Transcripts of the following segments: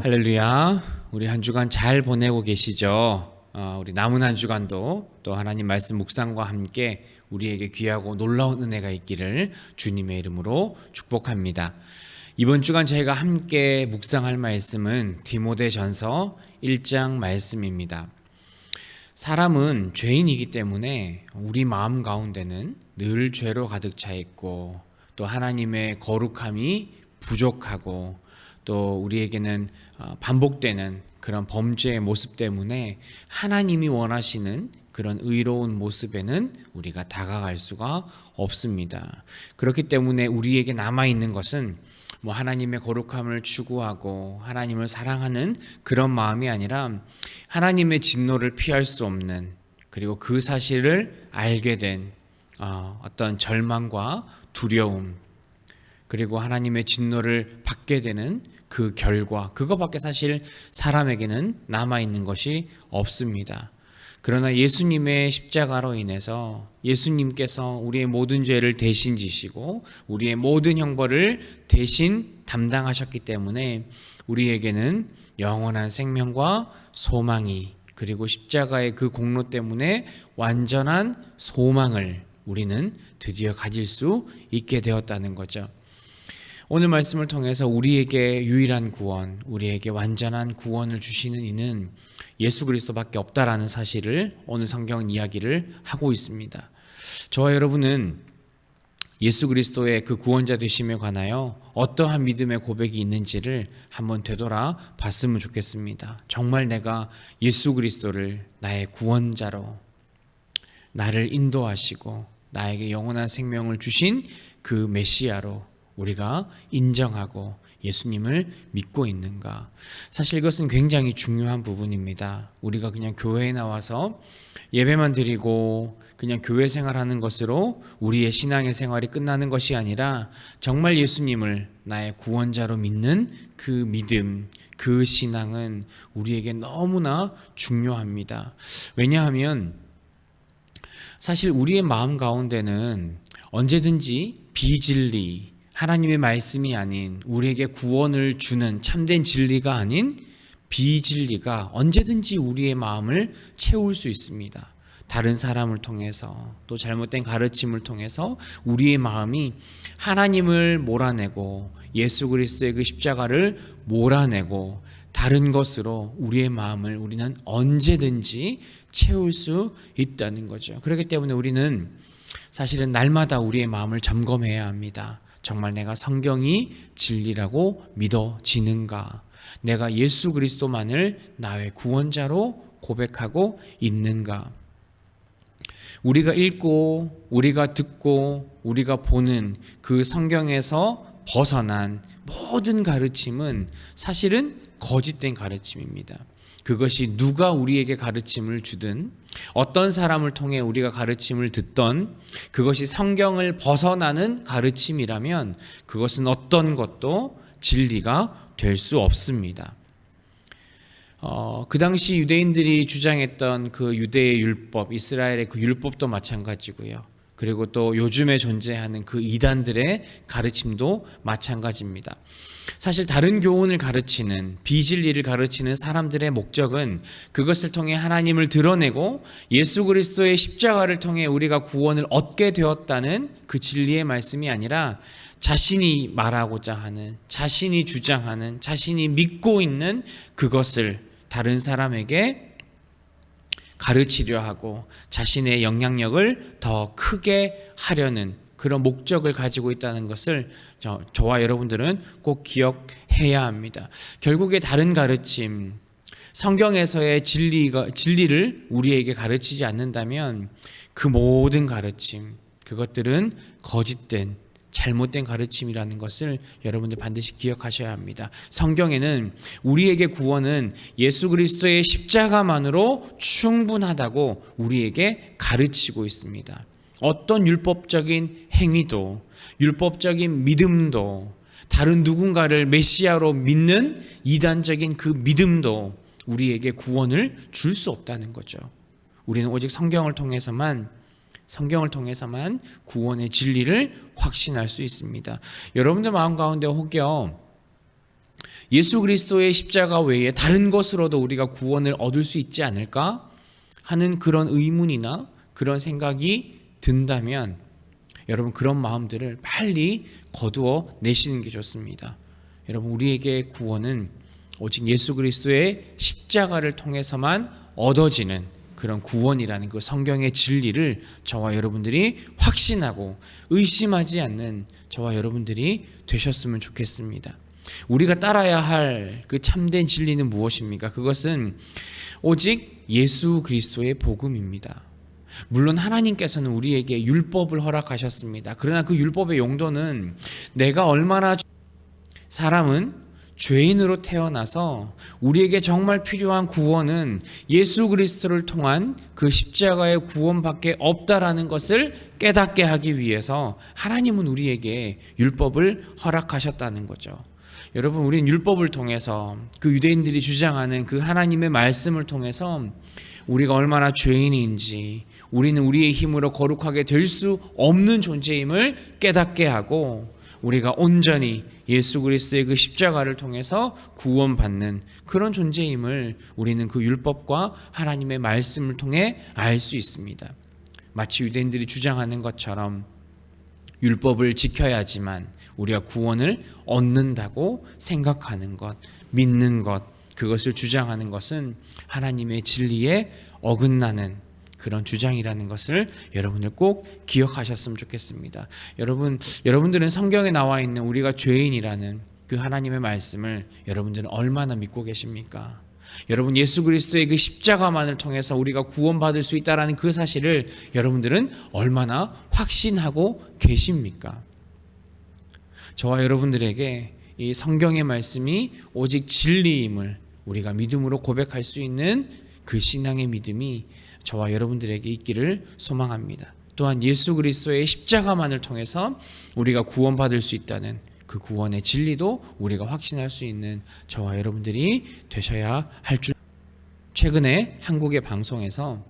할렐루야. 우리 한 주간 잘 보내고 계시죠? 우리 남은 한 주간도 또 하나님 말씀 묵상과 함께 우리에게 귀하고 놀라운 은혜가 있기를 주님의 이름으로 축복합니다. 이번 주간 저희가 함께 묵상할 말씀은 디모데전서 1장 말씀입니다. 사람은 죄인이기 때문에 우리 마음 가운데는 늘 죄로 가득 차 있고 또 하나님의 거룩함이 부족하고 또 우리에게는 반복되는 그런 범죄의 모습 때문에 하나님이 원하시는 그런 의로운 모습에는 우리가 다가갈 수가 없습니다. 그렇기 때문에 우리에게 남아있는 것은 하나님의 거룩함을 추구하고 하나님을 사랑하는 그런 마음이 아니라 하나님의 진노를 피할 수 없는, 그리고 그 사실을 알게 된 어떤 절망과 두려움, 그리고 하나님의 진노를 받게 되는 그 결과, 그거밖에 사실 사람에게는 남아있는 것이 없습니다. 그러나 예수님의 십자가로 인해서 예수님께서 우리의 모든 죄를 대신 지시고 우리의 모든 형벌을 대신 담당하셨기 때문에 우리에게는 영원한 생명과 소망이, 그리고 십자가의 그 공로 때문에 완전한 소망을 우리는 드디어 가질 수 있게 되었다는 거죠. 오늘 말씀을 통해서 우리에게 유일한 구원, 우리에게 완전한 구원을 주시는 이는 예수 그리스도밖에 없다라는 사실을 오늘 성경은 이야기를 하고 있습니다. 저와 여러분은 예수 그리스도의 그 구원자 되심에 관하여 어떠한 믿음의 고백이 있는지를 한번 되돌아 봤으면 좋겠습니다. 정말 내가 예수 그리스도를 나의 구원자로, 나를 인도하시고 나에게 영원한 생명을 주신 그 메시아로 우리가 인정하고 예수님을 믿고 있는가? 사실 이것은 굉장히 중요한 부분입니다. 우리가 그냥 교회에 나와서 예배만 드리고 그냥 교회 생활하는 것으로 우리의 신앙의 생활이 끝나는 것이 아니라 정말 예수님을 나의 구원자로 믿는 그 믿음, 그 신앙은 우리에게 너무나 중요합니다. 왜냐하면 사실 우리의 마음 가운데는 언제든지 비진리, 하나님의 말씀이 아닌, 우리에게 구원을 주는 참된 진리가 아닌 비진리가 언제든지 우리의 마음을 채울 수 있습니다. 다른 사람을 통해서, 또 잘못된 가르침을 통해서 우리의 마음이 하나님을 몰아내고 예수 그리스도의 그 십자가를 몰아내고 다른 것으로 우리의 마음을 우리는 언제든지 채울 수 있다는 거죠. 그렇기 때문에 우리는 사실은 날마다 우리의 마음을 점검해야 합니다. 정말 내가 성경이 진리라고 믿어지는가? 내가 예수 그리스도만을 나의 구원자로 고백하고 있는가? 우리가 읽고 우리가 듣고 우리가 보는 그 성경에서 벗어난 모든 가르침은 사실은 거짓된 가르침입니다. 그것이 누가 우리에게 가르침을 주든, 어떤 사람을 통해 우리가 가르침을 듣던 그것이 성경을 벗어나는 가르침이라면 그것은 어떤 것도 진리가 될 수 없습니다. 그 당시 유대인들이 주장했던 그 유대의 율법, 이스라엘의 그 율법도 마찬가지고요. 그리고 또 요즘에 존재하는 그 이단들의 가르침도 마찬가지입니다. 사실 다른 교훈을 가르치는, 비진리를 가르치는 사람들의 목적은 그것을 통해 하나님을 드러내고 예수 그리스도의 십자가를 통해 우리가 구원을 얻게 되었다는 그 진리의 말씀이 아니라 자신이 말하고자 하는, 자신이 주장하는, 자신이 믿고 있는 그것을 다른 사람에게 가르치려 하고 자신의 영향력을 더 크게 하려는 그런 목적을 가지고 있다는 것을 저와 여러분들은 꼭 기억해야 합니다. 결국에 다른 가르침, 성경에서의 진리를 우리에게 가르치지 않는다면 그 모든 가르침, 그것들은 거짓된, 잘못된 가르침이라는 것을 여러분들 반드시 기억하셔야 합니다. 성경에는 우리에게 구원은 예수 그리스도의 십자가만으로 충분하다고 우리에게 가르치고 있습니다. 어떤 율법적인 행위도, 율법적인 믿음도, 다른 누군가를 메시아로 믿는 이단적인 그 믿음도 우리에게 구원을 줄 수 없다는 거죠. 우리는 오직 성경을 통해서만 구원의 진리를 확신할 수 있습니다. 여러분들 마음 가운데 혹여 예수 그리스도의 십자가 외에 다른 것으로도 우리가 구원을 얻을 수 있지 않을까 하는 그런 의문이나 그런 생각이 든다면 여러분 그런 마음들을 빨리 거두어 내시는 게 좋습니다. 여러분 우리에게 구원은 오직 예수 그리스도의 십자가를 통해서만 얻어지는 그런 구원이라는 그 성경의 진리를 저와 여러분들이 확신하고 의심하지 않는 저와 여러분들이 되셨으면 좋겠습니다. 우리가 따라야 할 그 참된 진리는 무엇입니까? 그것은 오직 예수 그리스도의 복음입니다. 물론 하나님께서는 우리에게 율법을 허락하셨습니다. 그러나 그 율법의 용도는 내가 얼마나 사람은 죄인으로 태어나서 우리에게 정말 필요한 구원은 예수 그리스도를 통한 그 십자가의 구원밖에 없다라는 것을 깨닫게 하기 위해서 하나님은 우리에게 율법을 허락하셨다는 거죠. 여러분 우리는 율법을 통해서 그 유대인들이 주장하는 그 하나님의 말씀을 통해서 우리가 얼마나 죄인인지 우리는 우리의 힘으로 거룩하게 될 수 없는 존재임을 깨닫게 하고 우리가 온전히 예수 그리스도의 그 십자가를 통해서 구원받는 그런 존재임을 우리는 그 율법과 하나님의 말씀을 통해 알 수 있습니다. 마치 유대인들이 주장하는 것처럼 율법을 지켜야지만 우리가 구원을 얻는다고 생각하는 것, 믿는 것, 그것을 주장하는 것은 하나님의 진리에 어긋나는 그런 주장이라는 것을 여러분들 꼭 기억하셨으면 좋겠습니다. 여러분들은 성경에 나와 있는 우리가 죄인이라는 그 하나님의 말씀을 여러분들은 얼마나 믿고 계십니까? 여러분 예수 그리스도의 그 십자가만을 통해서 우리가 구원받을 수 있다는 그 사실을 여러분들은 얼마나 확신하고 계십니까? 저와 여러분들에게 이 성경의 말씀이 오직 진리임을 우리가 믿음으로 고백할 수 있는 그 신앙의 믿음이 저와 여러분들에게 있기를 소망합니다. 또한 예수 그리스도의 십자가만을 통해서 우리가 구원받을 수 있다는 그 구원의 진리도 우리가 확신할 수 있는 저와 여러분들이 되셔야 할 줄. 최근에 한국의 방송에서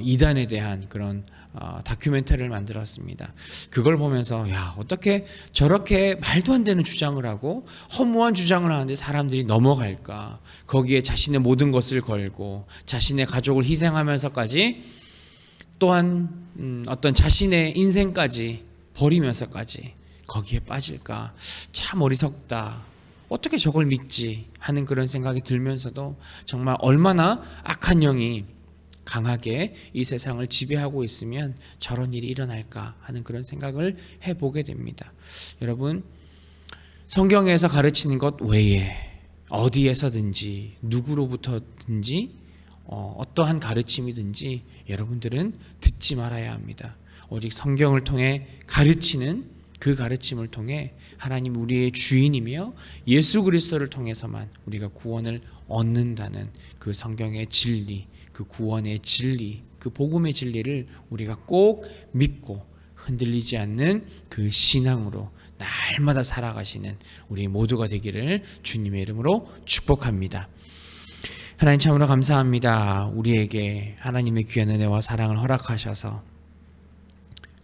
이단에 대한 그런 다큐멘터리를 만들었습니다. 그걸 보면서 야 어떻게 저렇게 말도 안 되는 주장을 하고 허무한 주장을 하는데 사람들이 넘어갈까? 거기에 자신의 모든 것을 걸고 자신의 가족을 희생하면서까지 또한 어떤 자신의 인생까지 버리면서까지 거기에 빠질까? 참 어리석다. 어떻게 저걸 믿지? 하는 그런 생각이 들면서도 정말 얼마나 악한 영이 강하게 이 세상을 지배하고 있으면 저런 일이 일어날까 하는 그런 생각을 해보게 됩니다. 여러분 성경에서 가르치는 것 외에 어디에서든지 누구로부터든지 어떠한 가르침이든지 여러분들은 듣지 말아야 합니다. 오직 성경을 통해 가르치는 그 가르침을 통해 하나님 우리의 주인이며 예수 그리스도를 통해서만 우리가 구원을 얻는다는 그 성경의 진리, 그 구원의 진리, 그 복음의 진리를 우리가 꼭 믿고 흔들리지 않는 그 신앙으로 날마다 살아가시는 우리 모두가 되기를 주님의 이름으로 축복합니다. 하나님 참으로 감사합니다. 우리에게 하나님의 귀한 은혜와 사랑을 허락하셔서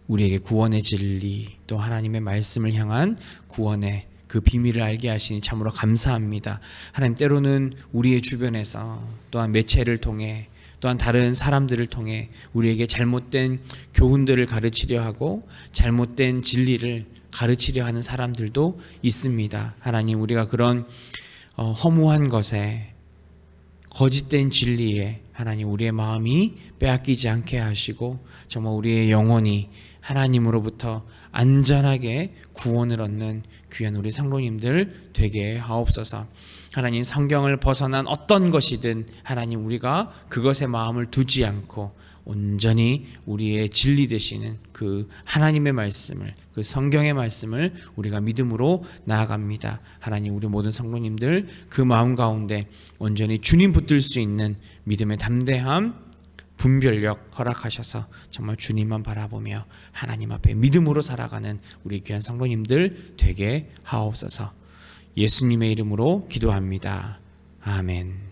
우리에게 구원의 진리 또 하나님의 말씀을 향한 구원의 그 비밀을 알게 하시니 참으로 감사합니다. 하나님 때로는 우리의 주변에서 또한 매체를 통해 또한 다른 사람들을 통해 우리에게 잘못된 교훈들을 가르치려 하고 잘못된 진리를 가르치려 하는 사람들도 있습니다. 하나님 우리가 그런 허무한 것에 거짓된 진리에 하나님 우리의 마음이 빼앗기지 않게 하시고 정말 우리의 영혼이 하나님으로부터 안전하게 구원을 얻는 귀한 우리 성도님들 되게 하옵소서. 하나님 성경을 벗어난 어떤 것이든 하나님 우리가 그것에 마음을 두지 않고 온전히 우리의 진리 되시는 그 하나님의 말씀을 그 성경의 말씀을 우리가 믿음으로 나아갑니다. 하나님 우리 모든 성도님들 그 마음 가운데 온전히 주님 붙들 수 있는 믿음의 담대함 분별력 허락하셔서 정말 주님만 바라보며 하나님 앞에 믿음으로 살아가는 우리 귀한 성도님들 되게 하옵소서. 예수님의 이름으로 기도합니다. 아멘.